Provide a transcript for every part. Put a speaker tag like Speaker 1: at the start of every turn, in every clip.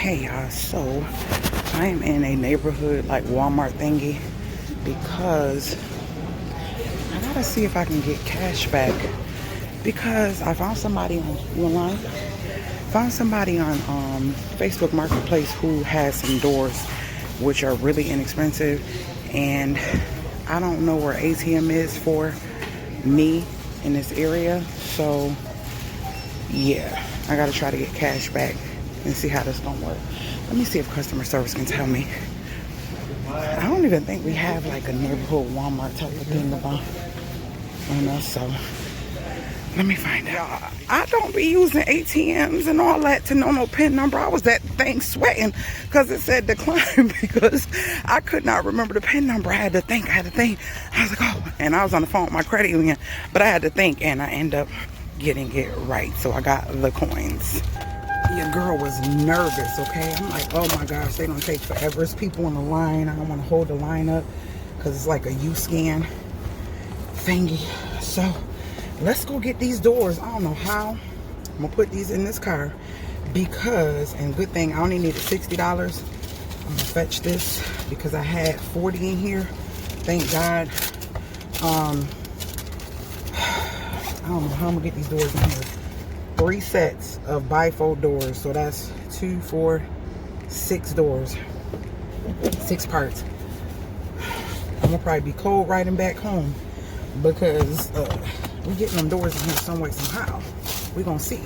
Speaker 1: Hey y'all, so I am in a neighborhood like Walmart thingy because I gotta see if I can get cash back, because I found somebody online, on Facebook Marketplace who has some doors which are really inexpensive, and I don't know where ATM is for me in this area, so yeah, I gotta try to get cash back and see how this gonna work. Let me see if customer service can tell me. I don't even think we have like a neighborhood Walmart type of thing about on us, so let me find out. I don't be using ATMs and all that to know no PIN number. I was that thing sweating because it said decline because I could not remember the PIN number. I had to think. I was like, oh, and I was on the phone with my credit union, but I had to think, and I end up getting it right. So I got the coins. Your girl was nervous, okay? I'm like, oh my gosh, they don't take forever. It's people in the line. I don't want to hold the line up because it's like a U-scan thingy. So let's go get these doors. I don't know how. I'm gonna put these in this car because, and good thing I only needed $60. I'm gonna fetch this because I had 40 in here. Thank God. I don't know how I'm gonna get these doors in here. 3 sets of bifold doors, so that's 2, 4, 6 doors, 6 parts. I'm gonna probably be cold riding back home because we're getting them doors in here some way, somehow. We're gonna see.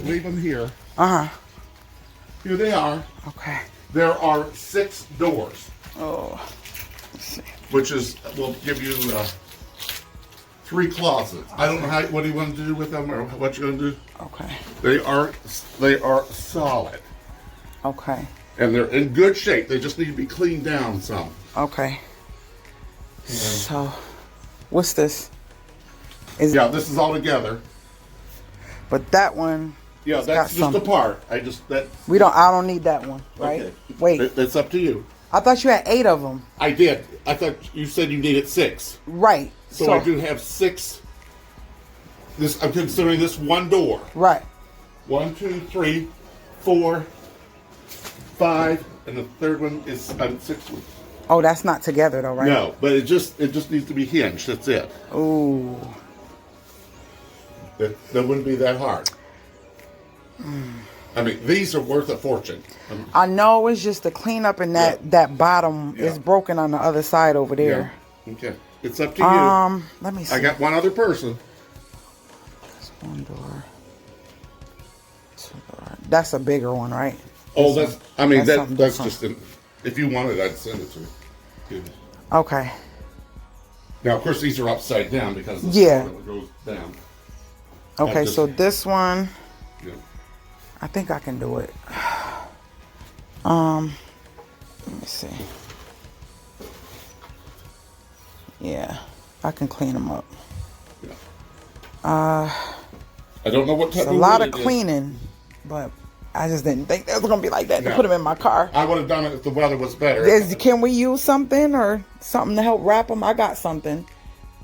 Speaker 2: Leave them here.
Speaker 1: Here
Speaker 2: they are.
Speaker 1: Okay.
Speaker 2: There are 6 doors.
Speaker 1: Oh, let's see.
Speaker 2: Which is, will give you 3 closets. I don't know what do you want to do with them or what you're going to do.
Speaker 1: Okay.
Speaker 2: They are solid.
Speaker 1: Okay.
Speaker 2: And they're in good shape. They just need to be cleaned down some.
Speaker 1: Okay. So, what's this?
Speaker 2: Yeah, this is all together.
Speaker 1: But that one.
Speaker 2: Yeah, that's just a part. I
Speaker 1: don't need that one, right?
Speaker 2: Okay.
Speaker 1: Wait.
Speaker 2: It's up to you.
Speaker 1: I thought you had 8 of them.
Speaker 2: I did. I thought you said you needed 6.
Speaker 1: Right.
Speaker 2: So I do have 6. I'm considering this one door.
Speaker 1: Right.
Speaker 2: 1, 2, 3, 4, 5, and the third one is 6.
Speaker 1: Oh, that's not together though, right?
Speaker 2: No, but it just needs to be hinged. That's it.
Speaker 1: Ooh.
Speaker 2: That wouldn't be that hard. I mean, these are worth a fortune.
Speaker 1: I know, it's just the cleanup and that bottom is broken on the other side over there.
Speaker 2: Yeah. Okay. It's up to you.
Speaker 1: Let me see.
Speaker 2: I got one other person.
Speaker 1: That's 1 door. 2 door. That's a bigger one, right?
Speaker 2: Oh, that's just if you wanted, I'd send it to you.
Speaker 1: Okay.
Speaker 2: Now, of course, these are upside down because the it goes down.
Speaker 1: Okay, so this one,
Speaker 2: yeah.
Speaker 1: I think I can do it. Let me see. Yeah, I can clean them up.
Speaker 2: Yeah. I don't know what type
Speaker 1: of wood. It's a lot of cleaning, but I just didn't think that was gonna be like that to put them in my car.
Speaker 2: I would have done it if the weather was better.
Speaker 1: Can we use something or something to help wrap them? I got something.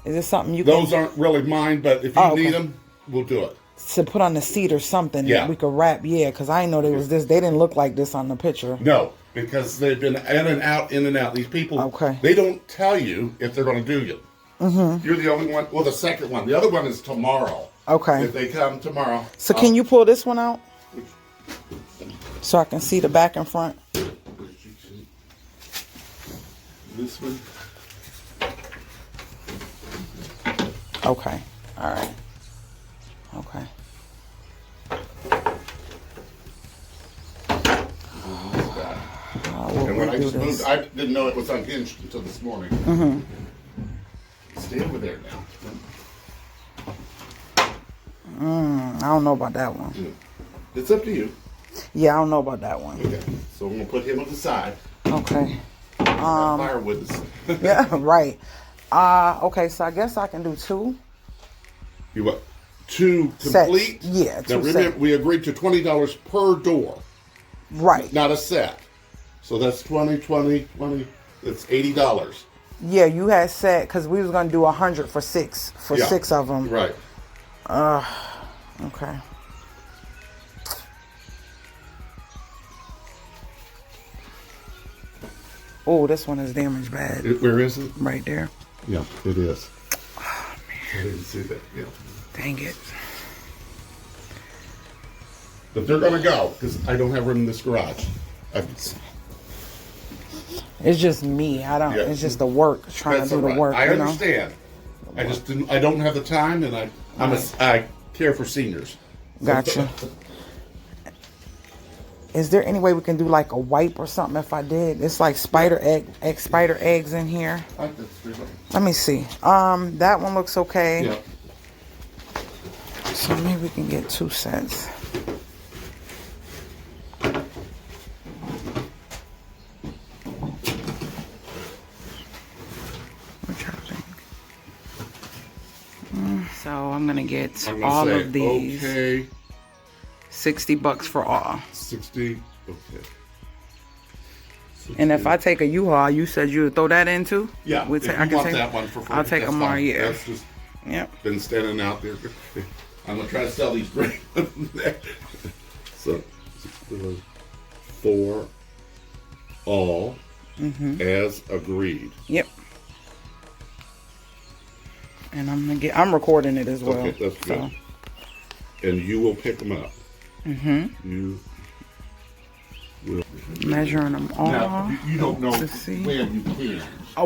Speaker 1: Is this something you?
Speaker 2: Those aren't really mine, but if you need them, we'll do it.
Speaker 1: To put on the seat or something, we could wrap. Yeah, because I didn't know they was this. They didn't look like this on the picture.
Speaker 2: No, because they've been in and out, in and out. These people, they don't tell you if they're going to do you. Mm-hmm. You're the only one. Well, the second one. The other one is tomorrow.
Speaker 1: Okay.
Speaker 2: If they come tomorrow.
Speaker 1: So can you pull this one out? So I can see the back and front.
Speaker 2: This one.
Speaker 1: Okay. All right. Okay.
Speaker 2: And when I just moved, I didn't know it was unhinged until this morning. Mm-hmm. Stay over there now.
Speaker 1: I don't know about that one.
Speaker 2: It's up to you.
Speaker 1: Yeah, I don't know about that one.
Speaker 2: Okay. So I'm gonna put him on the side.
Speaker 1: Okay.
Speaker 2: Firewood.
Speaker 1: Yeah, right. Okay, so I guess I can do 2.
Speaker 2: You what? 2 complete?
Speaker 1: Sets. Yeah, 2
Speaker 2: now, remember,
Speaker 1: sets.
Speaker 2: we agreed to $20 per door.
Speaker 1: Right.
Speaker 2: Not a set. So that's 20, 20, 20. It's $80.
Speaker 1: Yeah, you had said, because we was going to do 100 for 6. For 6 of them.
Speaker 2: Right.
Speaker 1: Okay. Oh, this one is damaged bad.
Speaker 2: Where is it?
Speaker 1: Right there.
Speaker 2: Yeah, it is.
Speaker 1: Oh, man.
Speaker 2: I didn't see that. Yeah.
Speaker 1: Dang it.
Speaker 2: But they're going to go because I don't have room in this garage.
Speaker 1: It's just me. I don't. Yeah. It's just the work. Trying to do the work.
Speaker 2: I understand. I just didn't. I don't have the time, and I care for seniors.
Speaker 1: Gotcha. Is there any way we can do like a wipe or something? If I did, it's like spider eggs in here. Let me see. That one looks okay.
Speaker 2: Yeah.
Speaker 1: So maybe we can get 2 cents. What y'all think? So I'm gonna get all of these.
Speaker 2: Okay.
Speaker 1: $60 for all.
Speaker 2: 60. Okay. 60.
Speaker 1: And if I take a U-Haul, you said you would throw that in too?
Speaker 2: Yeah.
Speaker 1: I can
Speaker 2: want
Speaker 1: take
Speaker 2: that one for free.
Speaker 1: I'll take them all. Yeah.
Speaker 2: That's just
Speaker 1: Yep.
Speaker 2: been standing out there. I'm gonna try to sell these great. So for all as agreed.
Speaker 1: Yep. And I'm recording it as well.
Speaker 2: Okay, that's good. So. And you will pick them up. You will
Speaker 1: measuring them all.
Speaker 2: Now, you don't know
Speaker 1: to see.
Speaker 2: when you can.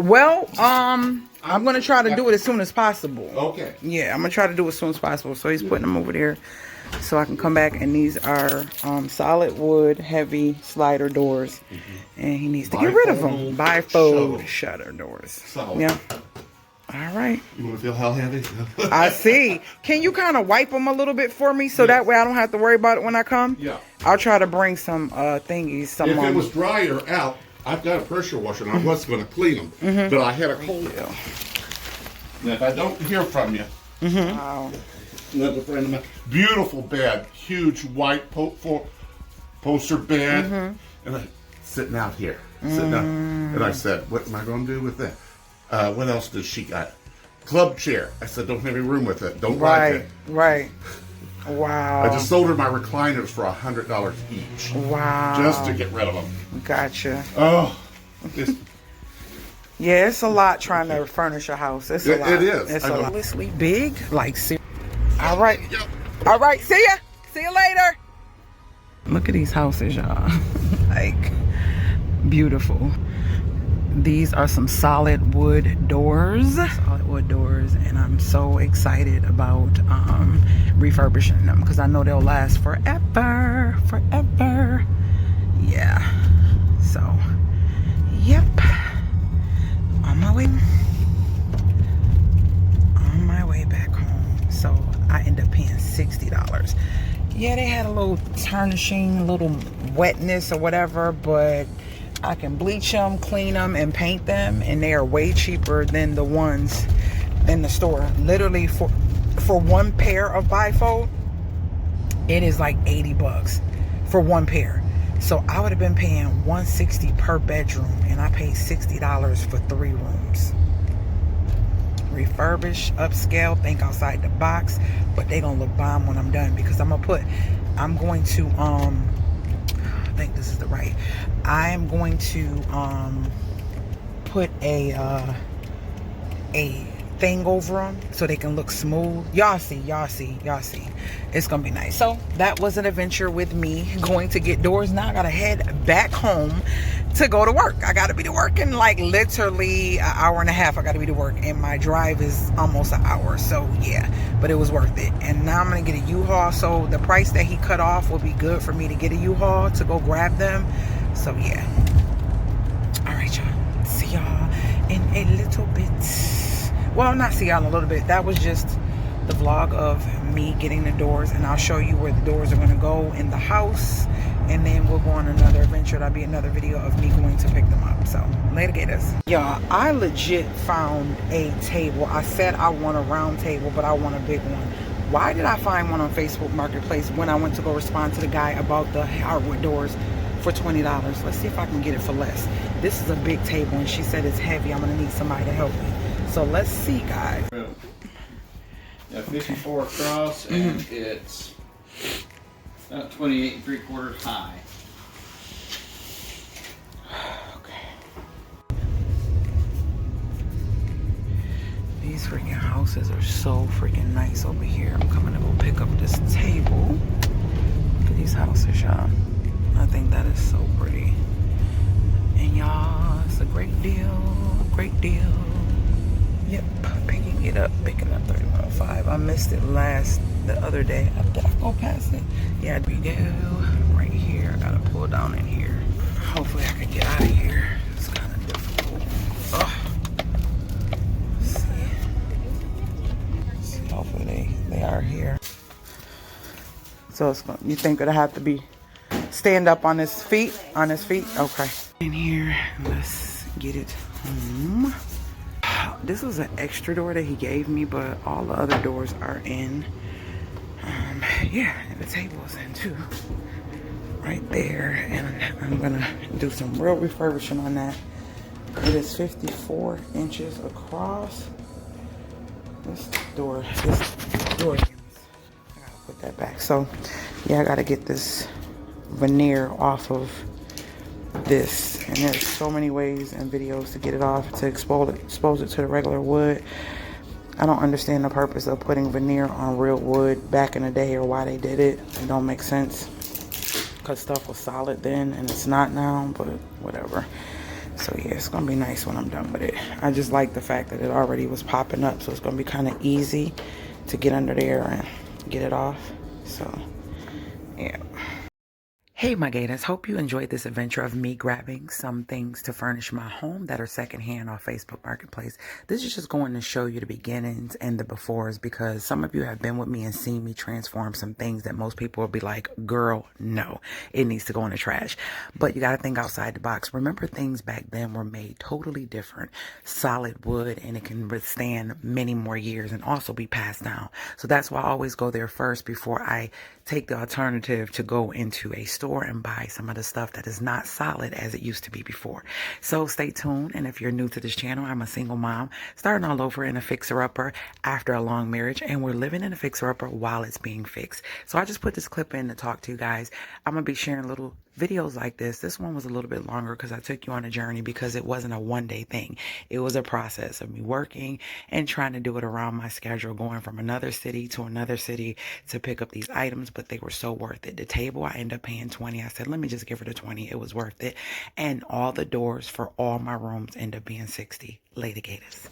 Speaker 1: Well, I'm gonna try to do it as soon as possible.
Speaker 2: Okay.
Speaker 1: Yeah, I'm gonna try to do it as soon as possible. So he's putting them over there, so I can come back. And these are solid wood, heavy slider doors, and he needs to get rid of them. Bifold shutter doors.
Speaker 2: Solid.
Speaker 1: Yeah. All right.
Speaker 2: You want to feel how heavy?
Speaker 1: I see. Can you kind of wipe them a little bit for me so that way I don't have to worry about it when I come?
Speaker 2: Yeah.
Speaker 1: I'll try to bring some thingies.
Speaker 2: If it was drier out, I've got a pressure washer and I was going to clean them, but I had a cold. And if I don't hear from you,
Speaker 1: wow.
Speaker 2: Another friend of mine, beautiful bed, huge white poster bed, and I sitting out here, and I said, "What am I going to do with that?" What else does she got? Club chair. I said, don't have any room with it. Don't like it.
Speaker 1: Right. Wow.
Speaker 2: I just sold her my recliners for $100 each.
Speaker 1: Wow.
Speaker 2: Just to get rid of them.
Speaker 1: Gotcha.
Speaker 2: Oh.
Speaker 1: Yeah, it's a lot trying to furnish a house. It's a lot.
Speaker 2: It is.
Speaker 1: It's a lot. Big, like, all right. Yep. All right. See ya. See you later. Look at these houses, y'all. Like, beautiful. These are some solid wood doors. And I'm so excited about refurbishing them because I know they'll last forever. Yeah. So, yep. On my way back home. So I end up paying $60. Yeah, they had a little tarnishing, a little wetness or whatever, but I can bleach them, clean them, and paint them, and they are way cheaper than the ones in the store. Literally, for one pair of bifold, it is like $80 for one pair. So I would have been paying $160 per bedroom, and I paid $60 for 3 rooms. Refurbish, upscale, think outside the box, but they gonna look bomb when I'm done because I'm going to I think this is the right. I am going to put a thing over them so they can look smooth. Y'all see. It's gonna be nice. So that was an adventure with me going to get doors. Now I gotta head back home to go to work. I gotta be to work in like literally an hour and a half. I gotta be to work, and my drive is almost an hour. So yeah, but it was worth it. And now I'm gonna get a U-Haul. So the price that he cut off will be good for me to get a U-Haul to go grab them. So yeah. All right, y'all. See y'all in a little bit. Well, not see y'all in a little bit. That was just the vlog of me getting the doors, and I'll show you where the doors are going to go in the house, and then we'll go on another adventure. That'll be another video of me going to pick them up. So later, gators. Y'all, I legit found a table. I said I want a round table, but I want a big one. Why did I find one on Facebook Marketplace when I went to go respond to the guy about the hardwood doors for $20? Let's see if I can get it for less. This is a big table, and she said it's heavy. I'm going to need somebody to help me. So let's see, guys.
Speaker 3: Yeah, 54 across, and it's about 28 3/4 high.
Speaker 1: Okay. freaking houses are so freaking nice over here. I'm coming to go pick up this table. Look at these houses, y'all. I think that is so pretty. And y'all, it's a great deal. Great deal. Yep, picking up 3105. I missed it the other day. Did I go past it? Yeah, we go. Right here. I gotta pull down in here. Hopefully I can get out of here. It's kind of difficult. Ugh. See, hopefully they are here. So it's going, you think it'll have to be stand up on his feet? On his feet? Okay. In here, let's get it home. This was an extra door that he gave me, but all the other doors are in. Yeah, and the table is in too. Right there. And I'm gonna do some real refurbishing on that. It is 54 inches across. This door, I gotta put that back. So yeah, I gotta get this veneer off of this, and there's so many ways and videos to get it off, to expose it to the regular wood. I don't understand the purpose of putting veneer on real wood back in the day, or why they did it. It don't make sense, because stuff was solid then and it's not now, but whatever. So yeah, it's gonna be nice when I'm done with it. I just like the fact that it already was popping up, so it's gonna be kind of easy to get under there and get it off. So yeah. Hey my gators, hope you enjoyed this adventure of me grabbing some things to furnish my home that are secondhand off Facebook Marketplace. This is just going to show you the beginnings and the befores, because some of you have been with me and seen me transform some things that most people will be like, girl, no, it needs to go in the trash. But you got to think outside the box. Remember, things back then were made totally different. Solid wood, and it can withstand many more years and also be passed down. So that's why I always go there first before I take the alternative to go into a store and buy some of the stuff that is not solid as it used to be before. So stay tuned. And if you're new to this channel, I'm a single mom starting all over in a fixer-upper after a long marriage, and we're living in a fixer-upper while it's being fixed. So I just put this clip in to talk to you guys. I'm gonna be sharing little videos like this. This one was a little bit longer because I took you on a journey, because it wasn't a one-day thing. It was a process of me working and trying to do it around my schedule, going from another city to another city to pick up these items, but they were so worth it. The table, I ended up paying 20. I said, let me just give her the 20. It was worth it. And all the doors for all my rooms end up being 60. Later, gators.